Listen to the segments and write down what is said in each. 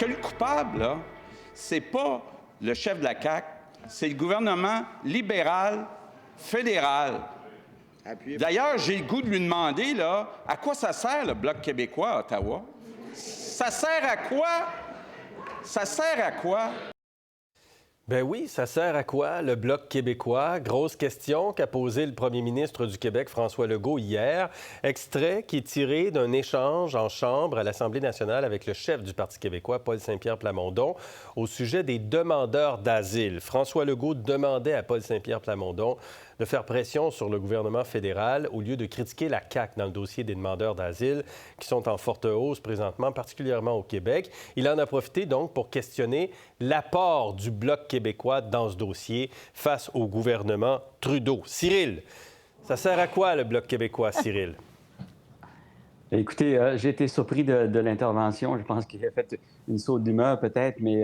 que le coupable, là, c'est pas le chef de la CAQ, c'est le gouvernement libéral fédéral. D'ailleurs, j'ai le goût de lui demander, là, à quoi ça sert le Bloc québécois à Ottawa? Ça sert à quoi? Ça sert à quoi? Ben oui, ça sert à quoi, le Bloc québécois? Grosse question qu'a posée le premier ministre du Québec, François Legault, hier. Extrait qui est tiré d'un échange en chambre à l'Assemblée nationale avec le chef du Parti québécois, Paul Saint-Pierre Plamondon, au sujet des demandeurs d'asile. François Legault demandait à Paul Saint-Pierre Plamondon de faire pression sur le gouvernement fédéral au lieu de critiquer la CAQ dans le dossier des demandeurs d'asile qui sont en forte hausse présentement, particulièrement au Québec. Il en a profité donc pour questionner l'apport du Bloc québécois dans ce dossier face au gouvernement Trudeau. Cyril, ça sert à quoi le Bloc québécois, Cyril? Écoutez, j'ai été surpris de l'intervention. Je pense qu'il a fait une saute d'humeur peut-être, mais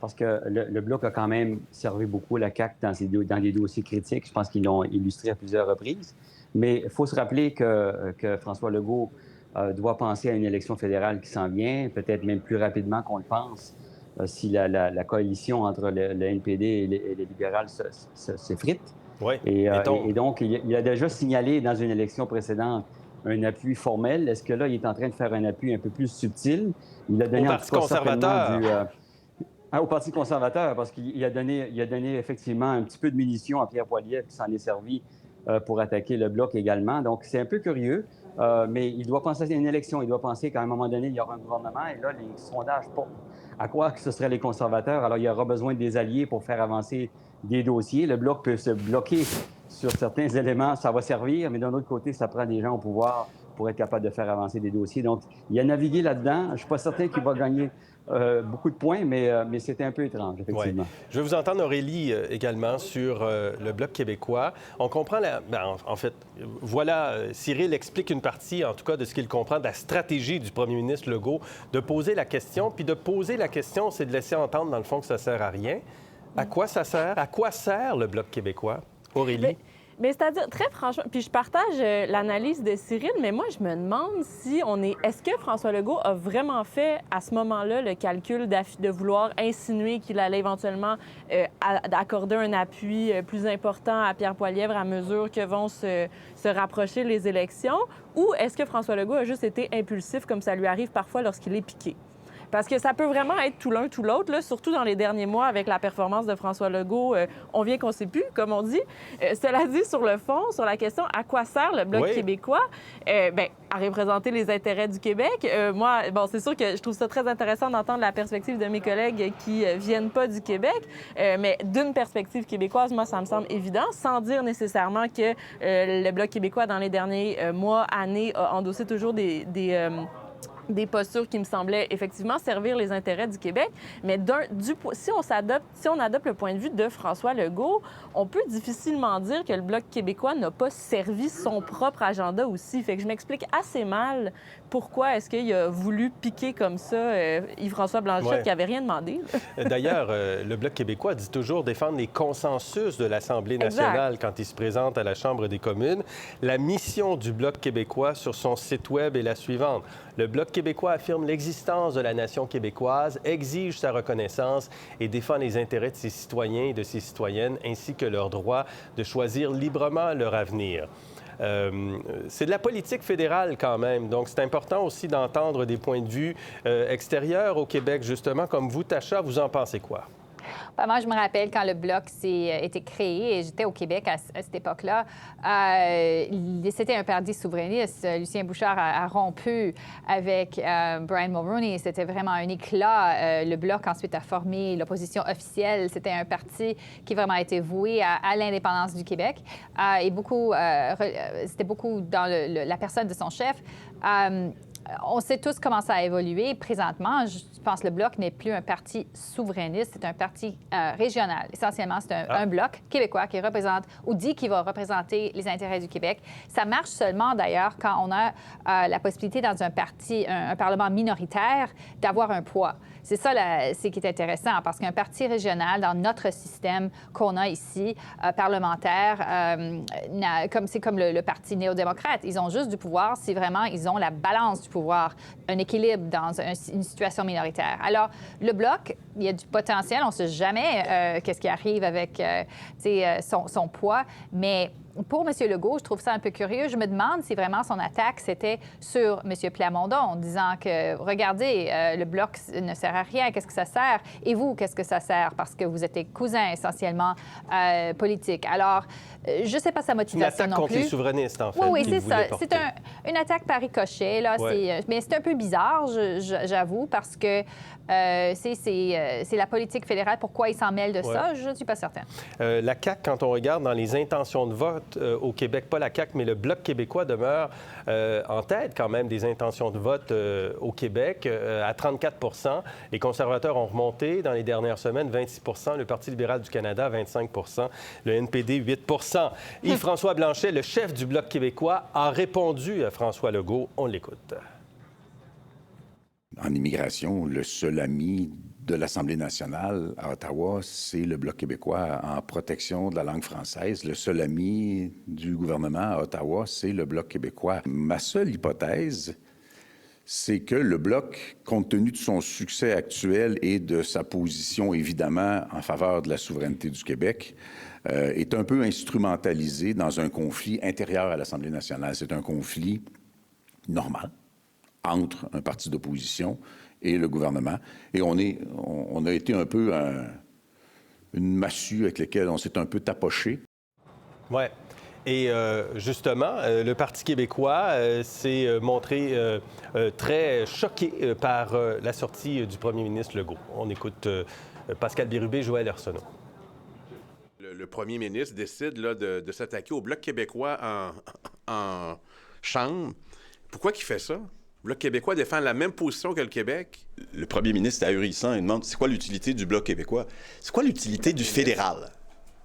parce que le Bloc a quand même servi beaucoup la CAQ dans des dossiers critiques. Je pense qu'ils l'ont illustré à plusieurs reprises. Mais il faut se rappeler que François Legault doit penser à une élection fédérale qui s'en vient, peut-être même plus rapidement qu'on le pense, si la coalition entre le NPD et les libérales s'effrite. Oui. Et donc, il a déjà signalé dans une élection précédente un appui formel. Est-ce que là, il est en train de faire un appui un peu plus subtil? Il a donné au Parti conservateur. Au Parti conservateur, parce qu'il a donné effectivement un petit peu de munitions à Pierre Poilievre qui s'en est servi pour attaquer le Bloc également. Donc, c'est un peu curieux, mais il doit penser à une élection. Il doit penser qu'à un moment donné, il y aura un gouvernement. Et là, les sondages à quoi que ce seraient les conservateurs. Alors, il y aura besoin des alliés pour faire avancer des dossiers. Le Bloc peut se bloquer sur certains éléments, ça va servir, mais d'un autre côté, ça prend des gens au pouvoir pour être capable de faire avancer des dossiers. Donc, il a navigué là-dedans. Je ne suis pas certain qu'il va gagner beaucoup de points, mais c'était un peu étrange, effectivement. Ouais. Je veux vous entendre, Aurélie, également, sur le Bloc québécois. On comprend en fait, voilà, Cyril explique une partie, en tout cas, de ce qu'il comprend de la stratégie du premier ministre Legault, de poser la question. Puis de poser la question, c'est de laisser entendre, dans le fond, que ça ne sert à rien. À quoi ça sert? À quoi sert le Bloc québécois? Aurélie? Mais c'est-à-dire, très franchement, puis je partage l'analyse de Cyril, mais moi, je me demande si est-ce que François Legault a vraiment fait, à ce moment-là, le calcul de vouloir insinuer qu'il allait éventuellement accorder un appui plus important à Pierre Poilievre à mesure que vont se rapprocher les élections, ou est-ce que François Legault a juste été impulsif, comme ça lui arrive parfois lorsqu'il est piqué? Parce que ça peut vraiment être tout l'un, tout l'autre, là, surtout dans les derniers mois avec la performance de François Legault. On vient qu'on ne sait plus, comme on dit. Cela dit, sur le fond, sur la question à quoi sert le Bloc québécois, à représenter les intérêts du Québec. Moi, c'est sûr que je trouve ça très intéressant d'entendre la perspective de mes collègues qui viennent pas du Québec, mais d'une perspective québécoise, moi, ça me semble évident, sans dire nécessairement que le Bloc québécois, dans les derniers mois, années, a endossé toujours des postures qui me semblaient effectivement servir les intérêts du Québec. Mais si on adopte le point de vue de François Legault, on peut difficilement dire que le Bloc québécois n'a pas servi son propre agenda aussi. Fait que je m'explique assez mal pourquoi est-ce qu'il a voulu piquer comme ça Yves-François Blanchet qui n'avait rien demandé. D'ailleurs, le Bloc québécois dit toujours défendre les consensus de l'Assemblée nationale quand il se présente à la Chambre des communes. La mission du Bloc québécois sur son site Web est la suivante. Le Bloc québécois affirme l'existence de la nation québécoise, exige sa reconnaissance et défend les intérêts de ses citoyens et de ses citoyennes, ainsi que leur droit de choisir librement leur avenir. C'est de la politique fédérale quand même, donc c'est important aussi d'entendre des points de vue extérieurs au Québec, justement, comme vous, Tascha, vous en pensez quoi? Moi, je me rappelle quand le Bloc s'est été créé, et j'étais au Québec à cette époque-là, c'était un parti souverainiste. Lucien Bouchard a rompu avec Brian Mulroney. C'était vraiment un éclat. Le Bloc ensuite a formé l'opposition officielle. C'était un parti qui vraiment été voué à l'indépendance du Québec. Et c'était beaucoup dans la personne de son chef. On sait tous comment ça a évolué. Présentement, je pense que le Bloc n'est plus un parti souverainiste, c'est un parti régional. Essentiellement, c'est un Bloc québécois qui représente ou dit qu'il va représenter les intérêts du Québec. Ça marche seulement, d'ailleurs, quand on a la possibilité dans un parti, un parlement minoritaire, d'avoir un poids. C'est ça c'est qui est intéressant, parce qu'un parti régional, dans notre système qu'on a ici, parlementaire, c'est comme le parti néo-démocrate. Ils ont juste du pouvoir si vraiment ils ont la balance du pouvoir, un équilibre dans une situation minoritaire. Alors, le Bloc, il y a du potentiel. On ne sait jamais qu'est-ce qui arrive avec son poids, mais pour M. Legault, je trouve ça un peu curieux. Je me demande si vraiment son attaque, c'était sur M. Plamondon, en disant que, regardez, le Bloc ne sert à rien, qu'est-ce que ça sert? Et vous, qu'est-ce que ça sert? Parce que vous êtes des cousins essentiellement politiques. Alors, je ne sais pas sa motivation non plus. Une attaque contre les souverainistes, en fait. Oui, c'est ça. C'est une attaque par ricochet, là. Ouais. Mais c'est un peu bizarre, j'avoue, parce que c'est la politique fédérale. Pourquoi il s'en mêle de ça? Je ne suis pas certaine. La CAQ, quand on regarde dans les intentions de vote au Québec, pas la CAQ, mais le Bloc québécois demeure en tête quand même des intentions de vote au Québec, à 34 Les conservateurs ont remonté dans les dernières semaines, 26 le Parti libéral du Canada, 25 le NPD, 8 Yves-François Blanchet, le chef du Bloc québécois, a répondu à François Legault. On l'écoute. En immigration, le seul ami de l'Assemblée nationale à Ottawa, c'est le Bloc québécois. En protection de la langue française, le seul ami du gouvernement à Ottawa, c'est le Bloc québécois. Ma seule hypothèse, c'est que le Bloc, compte tenu de son succès actuel et de sa position, évidemment, en faveur de la souveraineté du Québec, est un peu instrumentalisé dans un conflit intérieur à l'Assemblée nationale. C'est un conflit normal entre un parti d'opposition et le gouvernement. Et on a été un peu une massue avec laquelle on s'est un peu tapoché. Oui. Et justement, le Parti québécois s'est montré très choqué par la sortie du premier ministre Legault. On écoute Pascal Bérubé, Joël Arsenault. Le premier ministre décide là, de s'attaquer au Bloc québécois en Chambre. Pourquoi il fait ça? Le Bloc québécois défend la même position que le Québec. Le premier ministre est ahurissant. Il demande c'est quoi l'utilité du Bloc québécois? C'est quoi l'utilité du fédéral?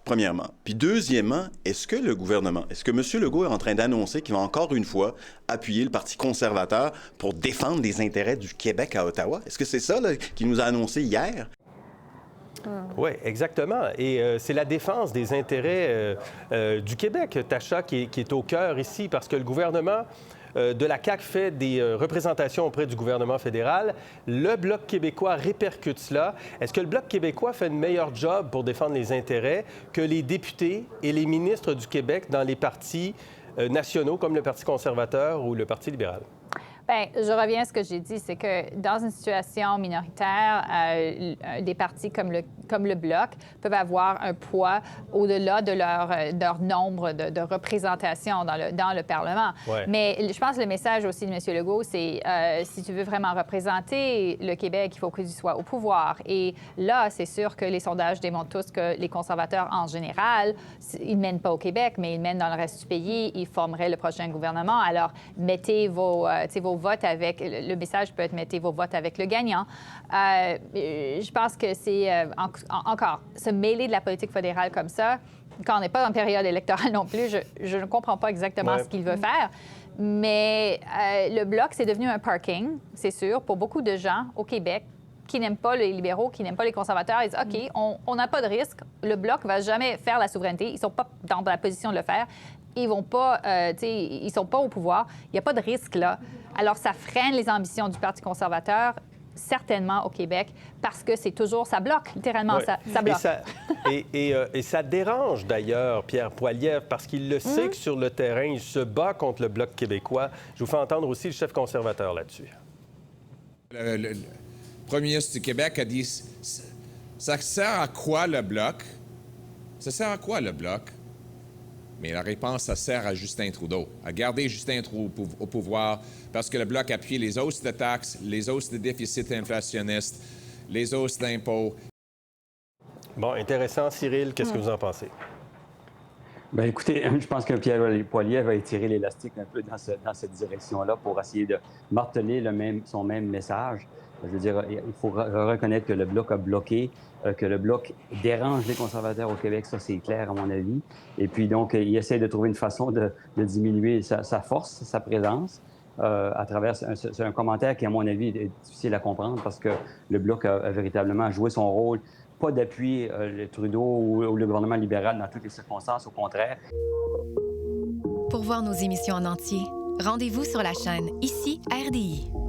Premièrement. Puis deuxièmement, est-ce que le gouvernement, est-ce que M. Legault est en train d'annoncer qu'il va encore une fois appuyer le Parti conservateur pour défendre les intérêts du Québec à Ottawa? Est-ce que c'est ça qu'il nous a annoncé hier? Oui, exactement. Et c'est la défense des intérêts du Québec, Tacha, qui est au cœur ici, parce que le gouvernement de la CAQ fait des représentations auprès du gouvernement fédéral. Le Bloc québécois répercute cela. Est-ce que le Bloc québécois fait une meilleure job pour défendre les intérêts que les députés et les ministres du Québec dans les partis nationaux, comme le Parti conservateur ou le Parti libéral? Bien, je reviens à ce que j'ai dit, c'est que dans une situation minoritaire, des partis comme le Bloc peuvent avoir un poids au-delà de leur nombre de représentations dans le Parlement. Ouais. Mais je pense que le message aussi de M. Legault, c'est si tu veux vraiment représenter le Québec, il faut que tu sois au pouvoir. Et là, c'est sûr que les sondages démontrent tous que les conservateurs, en général, ils ne mènent pas au Québec, mais ils mènent dans le reste du pays. Ils formeraient le prochain gouvernement. Alors, mettez vos votes avec... Le message peut être mettez vos votes avec le gagnant. Je pense que c'est... encore, se mêler de la politique fédérale comme ça, quand on n'est pas en période électorale non plus, je ne comprends pas exactement ce qu'il veut faire. Mais le Bloc, c'est devenu un parking, c'est sûr, pour beaucoup de gens au Québec qui n'aiment pas les libéraux, qui n'aiment pas les conservateurs. Ils disent, OK, on n'a pas de risque. Le Bloc ne va jamais faire la souveraineté. Ils ne sont pas dans la position de le faire. Ils vont pas, ils sont pas au pouvoir. Il n'y a pas de risque là. Alors, ça freine les ambitions du Parti conservateur, certainement au Québec, parce que c'est toujours, ça bloque, littéralement, ça bloque. Et ça dérange d'ailleurs Pierre Poilievre, parce qu'il le sait que sur le terrain, il se bat contre le Bloc québécois. Je vous fais entendre aussi le chef conservateur là-dessus. Le premier ministre du Québec a dit, ça sert à quoi le Bloc? Ça sert à quoi le Bloc? Mais la réponse, ça sert à Justin Trudeau, à garder Justin Trudeau au pouvoir, parce que le Bloc appuie les hausses de taxes, les hausses de déficit inflationniste, les hausses d'impôts. Bon, intéressant. Cyril, qu'est-ce que vous en pensez? Bien, écoutez, je pense que Pierre Poilievre a étiré l'élastique un peu dans cette direction-là pour essayer de marteler son même message. Je veux dire, il faut reconnaître que le Bloc a bloqué, que le Bloc dérange les conservateurs au Québec, ça c'est clair à mon avis. Et puis donc, il essaie de trouver une façon de diminuer sa force, sa présence, à travers... C'est un commentaire qui, à mon avis, est difficile à comprendre parce que le Bloc a véritablement joué son rôle, pas d'appuyer le Trudeau ou le gouvernement libéral dans toutes les circonstances, au contraire. Pour voir nos émissions en entier, Rendez-vous sur la chaîne Ici RDI.